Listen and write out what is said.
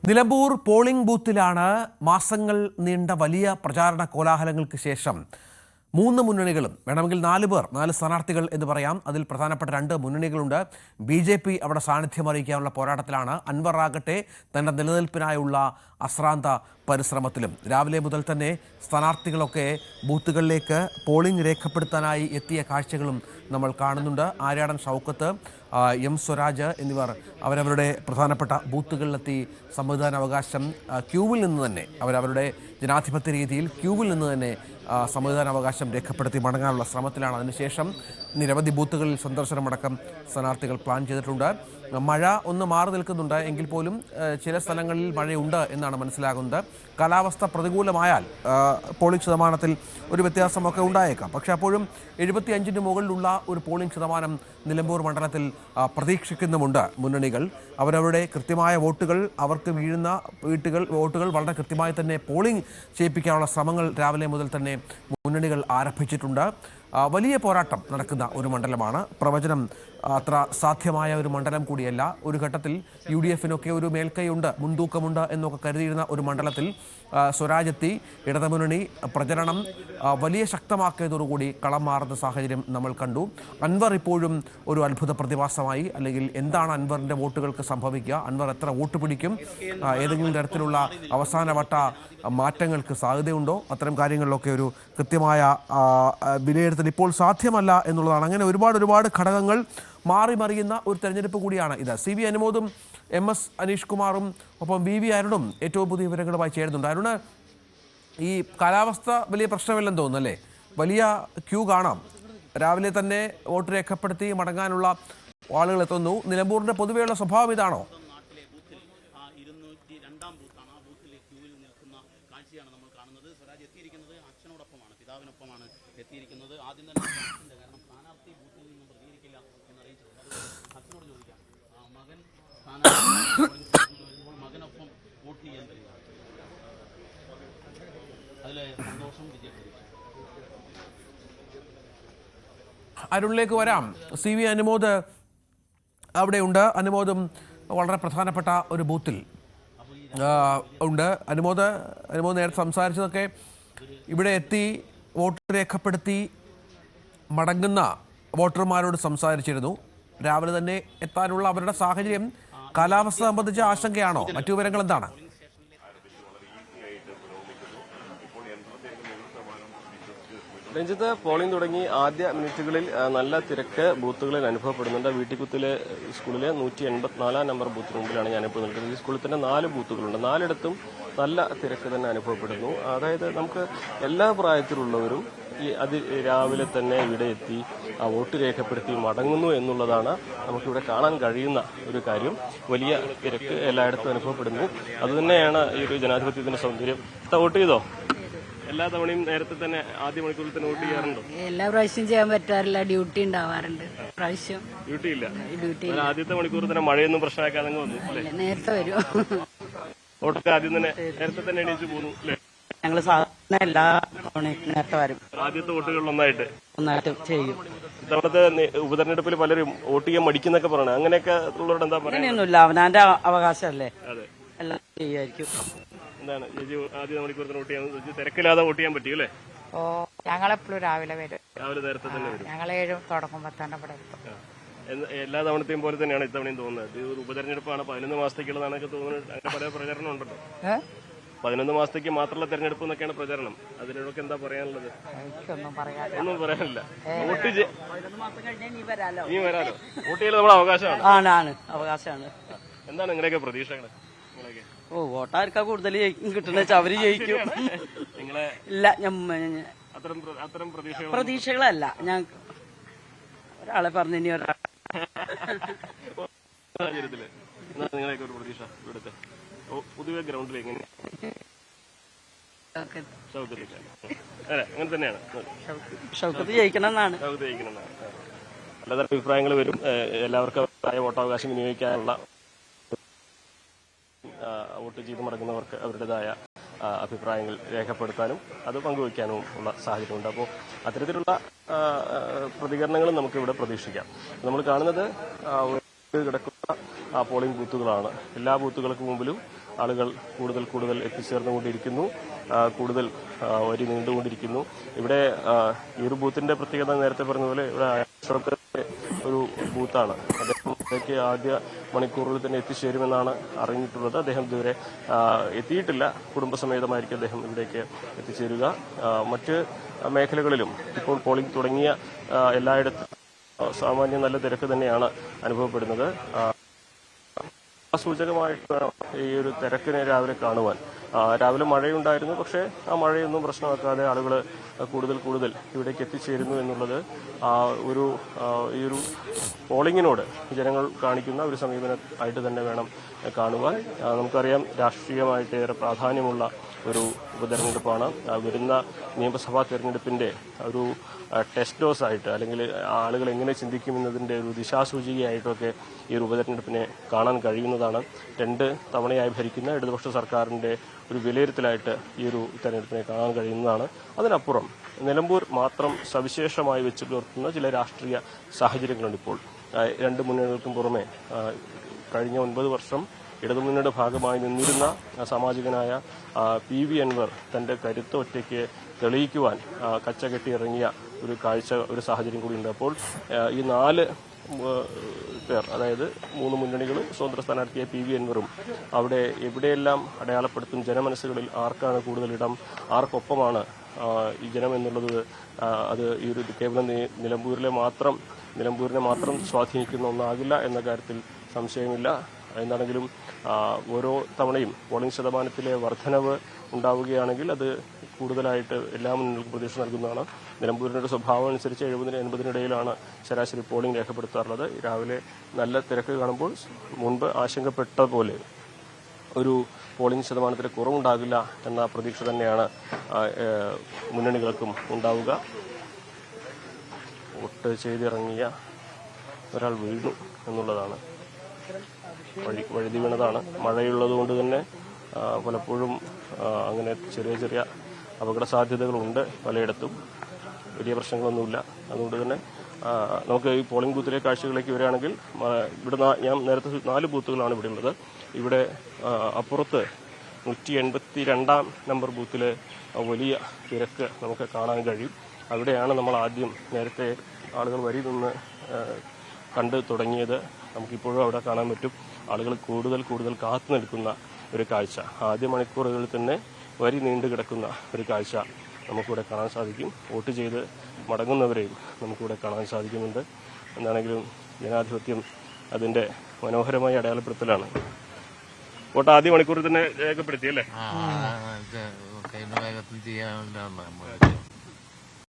Nilambur polling ബൂത്തിലാണ് മാസങ്ങൾ നീണ്ട വലിയ പ്രചാരണ കോലാഹലങ്ങൾക്ക് ശേഷം മൂന്ന് മുന്നണികളും വേണമെങ്കിൽ നാല് സ്ഥാനാർത്ഥികൾ എന്ന് പറയാം. അതിൽ പ്രധാനപ്പെട്ട രണ്ട് മുന്നണികളുണ്ട്. BJP അവിടെ സാന്നിധ്യം അറിയിക്കാനുള്ള പോരാട്ടത്തിലാണ്. അൻവർ ആകട്ടെ തന്റെ നിലനിൽപ്പിനായുള്ള അശ്രാന്ത പരിശ്രമത്തിലും. രാവിലെ മുതൽ തന്നെ സ്ഥാനാർത്ഥികളൊക്കെ ബൂത്തുകളിലേക്ക് പോളിംഗ് രേഖപ്പെടുത്താനായി എത്തിയ കാഴ്ചകളും നമ്മൾ കാണുന്നുണ്ട്. ആര്യാടൻ ഷൗക്കത്ത്, M സ്വരാജ് എന്നിവർ അവരവരുടെ പ്രധാനപ്പെട്ട ബൂത്തുകളിലെത്തി സമ്മതിദാനാവകാശം ക്യൂവിൽ നിന്ന് തന്നെ അവരവരുടെ ജനാധിപത്യ രീതിയിൽ ക്യൂവിൽ നിന്ന് തന്നെ സമ്മതിദാനാവകാശം രേഖപ്പെടുത്തി മടങ്ങാനുള്ള ശ്രമത്തിലാണ്. അതിനുശേഷം നിരവധി ബൂത്തുകളിൽ സന്ദർശനമടക്കം സ്ഥാനാർത്ഥികൾ പ്ലാൻ ചെയ്തിട്ടുണ്ട്. മഴ ഒന്ന് മാറി നിൽക്കുന്നുണ്ട് എങ്കിൽ പോലും ചില സ്ഥലങ്ങളിൽ മഴയുണ്ട് എന്നാണ് മനസ്സിലാകുന്നത്. കാലാവസ്ഥ പ്രതികൂലമായാൽ പോളിംഗ് ശതമാനത്തിൽ ഒരു വ്യത്യാസമൊക്കെ ഉണ്ടായേക്കാം. പക്ഷേ അപ്പോഴും 75-ന് മുകളിലുള്ള ഒരു പോളിംഗ് ശതമാനം നിലമ്പൂർ മണ്ഡലത്തിൽ പ്രതീക്ഷിക്കുന്നുമുണ്ട് മുന്നണികൾ. അവരവരുടെ കൃത്യമായ വോട്ടുകൾ അവർക്ക് വീഴുന്ന വോട്ടുകൾ വളരെ കൃത്യമായി തന്നെ പോളിംഗ് ചെയ്യിപ്പിക്കാനുള്ള ശ്രമങ്ങൾ രാവിലെ മുതൽ തന്നെ മുന്നണികൾ ആരംഭിച്ചിട്ടുണ്ട്. വലിയ പോരാട്ടം നടക്കുന്ന ഒരു മണ്ഡലമാണ്. പ്രവചനം അത്ര സാധ്യമായ ഒരു മണ്ഡലം കൂടിയല്ല. ഒരു ഘട്ടത്തിൽ UDF-നൊക്കെ ഒരു മേൽക്കൈയുണ്ട്, മുൻതൂക്കമുണ്ട് എന്നൊക്കെ കരുതിയിരുന്ന ഒരു മണ്ഡലത്തിൽ സ്വരാജെത്തി ഇടതുമുന്നണി പ്രചരണം വലിയ ശക്തമാക്കിയതോടുകൂടി കളം മാറുന്ന സാഹചര്യം നമ്മൾ കണ്ടു. അൻവർ ഇപ്പോഴും ഒരു അത്ഭുത പ്രതിഭാസമായി. അല്ലെങ്കിൽ എന്താണ് അൻവറിൻ്റെ വോട്ടുകൾക്ക് സംഭവിക്കുക? അൻവർ എത്ര വോട്ട് പിടിക്കും? ഏതെങ്കിലും തരത്തിലുള്ള അവസാനവട്ട മാറ്റങ്ങൾക്ക് സാധ്യതയുണ്ടോ? അത്തരം കാര്യങ്ങളിലൊക്കെ ഒരു കൃത്യമായ വിലയിരുത്തൽ ഇപ്പോൾ സാധ്യമല്ല എന്നുള്ളതാണ്. അങ്ങനെ ഒരുപാട് ഘടകങ്ങൾ മാറി മറിയുന്ന ഒരു തെരഞ്ഞെടുപ്പ് കൂടിയാണ് ഇത്. CV അനുമോദും MS അനീഷ് കുമാറും ഒപ്പം VV അരുണും ഏറ്റവും പുതിയ വിവരങ്ങളുമായി ചേരുന്നുണ്ട്. അരുണ്, ഈ കാലാവസ്ഥ വലിയ പ്രശ്നമില്ലെന്ന് തോന്നുന്നു അല്ലേ? വലിയ ക്യൂ കാണാം. രാവിലെ തന്നെ വോട്ട് രേഖപ്പെടുത്തി മടങ്ങാനുള്ള ആളുകൾ എത്തുന്നു. നിലമ്പൂരിന്റെ പൊതുവെയുള്ള സ്വഭാവം ഇതാണോ? അരുണിലേക്ക് വരാം. CV അനുമോദ് അവിടെയുണ്ട്. അനുമോദും വളരെ പ്രധാനപ്പെട്ട ഒരു ബൂത്തിൽ ഉണ്ട്. അനുമോദ് നേരത്തെ സംസാരിച്ചതൊക്കെ ഇവിടെ എത്തി വോട്ട് രേഖപ്പെടുത്തി മടങ്ങുന്ന വോട്ടർമാരോട് സംസാരിച്ചിരുന്നു. രാവിലെ തന്നെ എത്താനുള്ള അവരുടെ സാഹചര്യം കാലാവസ്ഥ സംബന്ധിച്ച ആശങ്കയാണോ? മറ്റു വിവരങ്ങൾ എന്താണ്? രഞ്ജിത്ത്, പോളിംഗ് തുടങ്ങി ആദ്യ മിനിറ്റുകളിൽ നല്ല തിരക്ക് ബൂത്തുകളിൽ അനുഭവപ്പെടുന്നുണ്ട്. വീട്ടിക്കുത്തിലെ സ്കൂളിലെ 184 നമ്പർ ബൂത്തിന് മുമ്പിലാണ് ഞാനിപ്പോൾ നിൽക്കുന്നത്. ഈ സ്കൂളിൽ തന്നെ 4 ബൂത്തുകളുണ്ട്. 4ഇടത്തും നല്ല തിരക്ക് തന്നെ അനുഭവപ്പെടുന്നു. അതായത് നമുക്ക് എല്ലാ പ്രായത്തിലുള്ളവരും രാവിലെ തന്നെ ഇവിടെ എത്തി വോട്ട് രേഖപ്പെടുത്തി മടങ്ങുന്നു എന്നുള്ളതാണ് നമുക്കിവിടെ കാണാൻ കഴിയുന്ന ഒരു കാര്യം. വലിയ തിരക്ക് എല്ലായിടത്തും അനുഭവപ്പെടുന്നു. അതുതന്നെയാണ് ഈ ഒരു ജനാധിപത്യത്തിന്റെ സൗന്ദര്യം. വോട്ട് ചെയ്തോ? എല്ലാ തവണയും നേരത്തെ തന്നെ ആദ്യ മണിക്കൂറിൽ തന്നെ വോട്ട് ചെയ്യാറുണ്ടോ? എല്ലാ പ്രാവശ്യം ചെയ്യാൻ പറ്റാറില്ല, ഡ്യൂട്ടി ഉണ്ടാവാറുണ്ട്. പ്രാവശ്യം ഡ്യൂട്ടി ഇല്ല. ആദ്യത്തെ മണിക്കൂർ തന്നെ മഴയൊന്നും പ്രശ്നമാക്കാതെ വന്നു അല്ലേ? നേരത്തെ വരും. വോട്ടൊക്കെ ആദ്യം തന്നെ നേരത്തെ തന്നെ എണീച്ചു പോന്നു അല്ലേ? ഞങ്ങള് സാധാരണ എല്ലാ നേരത്തെ വരും. ആദ്യത്തെ വോട്ടുകളിൽ ഒന്നായിട്ട് ചെയ്യും. ഇത്തവണത്തെ ഉപതെരഞ്ഞെടുപ്പിൽ പലരും വോട്ട് ചെയ്യാൻ മടിക്കുന്നൊക്കെ പറയണേ, അങ്ങനെയൊക്കെ ഉള്ളവരോട് എന്താ പറയുക? അങ്ങനെയൊന്നുമില്ല, അവനാന്റെ അവകാശമല്ലേ. അതെ, എല്ലാം ചെയ്യായിരിക്കും. എന്താണ് ചേച്ചി ആദ്യ മണിക്കൂർ വോട്ട് ചെയ്യാൻ തിരക്കില്ലാതെ വോട്ട് ചെയ്യാൻ പറ്റിയല്ലേ? ഓ, ഞങ്ങളെപ്പോഴും രാവിലെ വരും. രാവിലെ നേരത്തെ തന്നെ വരും. ഞങ്ങൾ 7 തുടങ്ങുമ്പോ തന്നെ ഇവിടെ എത്തും. എല്ലാ തവണത്തെയും പോലെ തന്നെയാണ് ഇത്തവണയും തോന്നുന്നത്. ഇത് ഒരു ഉപതെരഞ്ഞെടുപ്പാണ്, 11 മാസത്തേക്കുള്ളതാണൊക്കെ തോന്നുന്നത്. അങ്ങനെ പല പ്രചരണം ഉണ്ടല്ലോ. 11 മാസത്തേക്ക് മാത്രമുള്ള തെരഞ്ഞെടുപ്പ് എന്നൊക്കെയാണ് പ്രചരണം. അതിനോടൊക്കെ എന്താ പറയാനുള്ളത്? ഒന്നും പറയാനില്ല. വോട്ട് ഇനി വരാലോ. വോട്ട് ചെയ്യൽ നമ്മുടെ അവകാശമാണ്. അവകാശമാണ്. എന്താണ് നിങ്ങളുടെയൊക്കെ പ്രതീക്ഷകൾ? വോട്ടാർക്കാ കൂടുതൽ കിട്ടുന്ന അവര് ജയിക്കും. നിങ്ങളെ ഇല്ല, അത്തരം പ്രതീക്ഷകളല്ല. ഞാൻ ഒരാളെ പറഞ്ഞു, ഇനി ഒരാളെ സാഹചര്യത്തില് നിങ്ങളെയൊക്കെ ഒരു പ്രതീക്ഷ ഇവിടുത്തെ പൊതുവെ ഗ്രൗണ്ടിൽ എങ്ങനെ? അതെ, അങ്ങനെ തന്നെയാണ്. ഷൗക്കത്ത് ജയിക്കണമെന്നാണ്. പലതരം അഭിപ്രായങ്ങൾ വരും. എല്ലാവർക്കും വോട്ടവകാശം വിനിയോഗിക്കാനുള്ള വോട്ട് ചെയ്ത് മടങ്ങുന്നവർക്ക് അവരുടേതായ അഭിപ്രായങ്ങൾ രേഖപ്പെടുത്താനും അത് പങ്കുവയ്ക്കാനും ഉള്ള സാഹചര്യമുണ്ട്. അപ്പോൾ അത്തരത്തിലുള്ള പ്രതികരണങ്ങളും നമുക്കിവിടെ പ്രതീക്ഷിക്കാം. നമ്മൾ കാണുന്നത് കിടക്കുന്ന പോളിംഗ് ബൂത്തുകളാണ്. എല്ലാ ബൂത്തുകൾക്ക് മുമ്പിലും ആളുകൾ കൂടുതൽ എത്തിച്ചേർന്നുകൊണ്ടിരിക്കുന്നു. കൂടുതൽ വരി നീണ്ടുകൊണ്ടിരിക്കുന്നു. ഇവിടെ ഈ ഒരു ബൂത്തിന്റെ പ്രത്യേകത നേരത്തെ പറഞ്ഞതുപോലെ ഇവിടെ അശോകന്റെ ഒരു ബൂത്താണ്. അദ്ദേഹത്തിലേക്ക് ആദ്യ മണിക്കൂറുകളിൽ തന്നെ എത്തിച്ചേരുമെന്നാണ് അറിഞ്ഞിട്ടുള്ളത്. അദ്ദേഹം ഇതുവരെ എത്തിയിട്ടില്ല. കുടുംബസമേതമായിരിക്കും അദ്ദേഹം ഇവിടേക്ക് എത്തിച്ചേരുക. മറ്റ് മേഖലകളിലും ഇപ്പോൾ പോളിംഗ് തുടങ്ങിയ എല്ലായിടത്തും സാമാന്യം നല്ല തിരക്ക് തന്നെയാണ് അനുഭവപ്പെടുന്നത്. സൂചകമായിട്ട് ഈ ഒരു തിരക്കിനെ രാവിലെ കാണുവാൻ. രാവിലെ മഴയുണ്ടായിരുന്നു, പക്ഷേ ആ മഴയൊന്നും പ്രശ്നമാക്കാതെ ആളുകൾ കൂടുതൽ ഇവിടേക്ക് എത്തിച്ചേരുന്നു എന്നുള്ളത് ഈ ഒരു പോളിംഗിനോട് ജനങ്ങൾ കാണിക്കുന്ന ഒരു സമീപനം ആയിട്ട് തന്നെ വേണം കാണുവാൻ. നമുക്കറിയാം, രാഷ്ട്രീയമായിട്ട് ഏറെ പ്രാധാന്യമുള്ള ഒരു ഉപതെരഞ്ഞെടുപ്പാണ്. വരുന്ന നിയമസഭാ തെരഞ്ഞെടുപ്പിന്റെ ഒരു ടെസ്റ്റ് ഡോസ് ആയിട്ട്, അല്ലെങ്കിൽ ആളുകൾ എങ്ങനെ ചിന്തിക്കുമെന്നതിന്റെ ഒരു ദിശാസൂചികയായിട്ടൊക്കെ ഈ ഒരു ഉപതെരഞ്ഞെടുപ്പിനെ കാണാൻ കഴിയുന്നതാണ്. 2 തവണയായി ഭരിക്കുന്ന ഇടതുപക്ഷ സർക്കാരിന്റെ ഒരു വിലയിരുത്തലായിട്ട് ഈ ഒരു തെരഞ്ഞെടുപ്പിനെ കാണാൻ കഴിയുന്നതാണ്. അതിനപ്പുറം നിലമ്പൂർ മാത്രം സവിശേഷമായി വെച്ച് പുലർത്തുന്ന ചില രാഷ്ട്രീയ സാഹചര്യങ്ങളുണ്ട്. ഇപ്പോൾ 2 മുന്നണികൾക്കും പുറമെ കഴിഞ്ഞ 9 വർഷം ഇടതുമുന്നണിയുടെ ഭാഗമായി നിന്നിരുന്ന സാമാജികനായ PV അൻവർ തന്റെ കരുത്ത് ഒറ്റയ്ക്ക് തെളിയിക്കുവാൻ കച്ചകെട്ടി ഇറങ്ങിയ ഒരു സാഹചര്യം കൂടിയുണ്ട്. അപ്പോൾ ഈ 4 പേർ, അതായത് 3 മുന്നണികളും സ്വതന്ത്ര സ്ഥാനാർത്ഥിയായ PV അൻവറും അവിടെ എവിടെയെല്ലാം അടയാളപ്പെടുത്തും, ജനമനസ്സുകളിൽ ആർക്കാണ് കൂടുതൽ ഇടം, ആർക്കൊപ്പമാണ് ഈ ജനം എന്നുള്ളത്, അത് ഈ ഒരു കേവലം നിലമ്പൂരിനെ മാത്രം സ്വാധീനിക്കുന്ന ഒന്നാകില്ല എന്ന കാര്യത്തിൽ സംശയമില്ല. എന്താണെങ്കിലും ഓരോ തവണയും പോളിംഗ് ശതമാനത്തിലെ വർധനവ് ഉണ്ടാവുകയാണെങ്കിൽ അത് കൂടുതലായിട്ട് എല്ലാ മുന്നണികൾക്കും പ്രതീക്ഷ നൽകുന്നതാണ്. നിലമ്പൂരിന്റെ സ്വഭാവം അനുസരിച്ച് 70-80 ശരാശരി പോളിംഗ് രേഖപ്പെടുത്താറുള്ളത്. രാവിലെ നല്ല തിരക്ക് കാണുമ്പോൾ മുൻപ് ആശങ്കപ്പെട്ട പോലെ ഒരു പോളിംഗ് ശതമാനത്തിൽ കുറവുണ്ടാകില്ല എന്ന പ്രതീക്ഷ തന്നെയാണ് മുന്നണികൾക്കും ഉണ്ടാവുക. വോട്ട് ചെയ്തിറങ്ങിയ ഒരാൾ വീണു എന്നുള്ളതാണ്. വഴുതി വീണതാണ്. മഴയുള്ളതുകൊണ്ട് തന്നെ പലപ്പോഴും അങ്ങനെ ചെറിയ അപകട സാധ്യതകളുണ്ട് പലയിടത്തും. വലിയ പ്രശ്നങ്ങളൊന്നുമില്ല. അതുകൊണ്ട് തന്നെ നമുക്ക് ഈ പോളിംഗ് ബൂത്തിലെ കാഴ്ചകളിലേക്ക് വരികയാണെങ്കിൽ, ഇവിടെ ഞാൻ നേരത്തെ 4 ബൂത്തുകളാണ് ഇവിടെ ഉള്ളത്. ഇവിടെ അപ്പുറത്ത് 182 നമ്പർ ബൂത്തിലെ വലിയ തിരക്ക് നമുക്ക് കാണാൻ കഴിയും. അവിടെയാണ് നമ്മൾ ആദ്യം നേരത്തെ ആളുകൾ വരി നിന്ന് കണ്ടു തുടങ്ങിയത്. നമുക്കിപ്പോഴും അവിടെ കാണാൻ പറ്റും. ആളുകൾ കൂടുതൽ കാത്തു നിൽക്കുന്ന ഒരു കാഴ്ച. ആദ്യ മണിക്കൂറുകളിൽ തന്നെ വരി നീണ്ടു കിടക്കുന്ന ഒരു കാഴ്ച നമുക്കിവിടെ കാണാൻ സാധിക്കും. വോട്ട് ചെയ്ത് മടങ്ങുന്നവരെയും നമുക്കിവിടെ കാണാൻ സാധിക്കുന്നുണ്ട്. എന്താണെങ്കിലും ജനാധിപത്യം അതിന്റെ മനോഹരമായ അടയാളപ്പെടുത്തലാണ്. വോട്ട് ആദ്യ മണിക്കൂറിൽ തന്നെ രേഖപ്പെടുത്തിയല്ലേ? വേഗത്തിൽ ചെയ്യാനുള്ള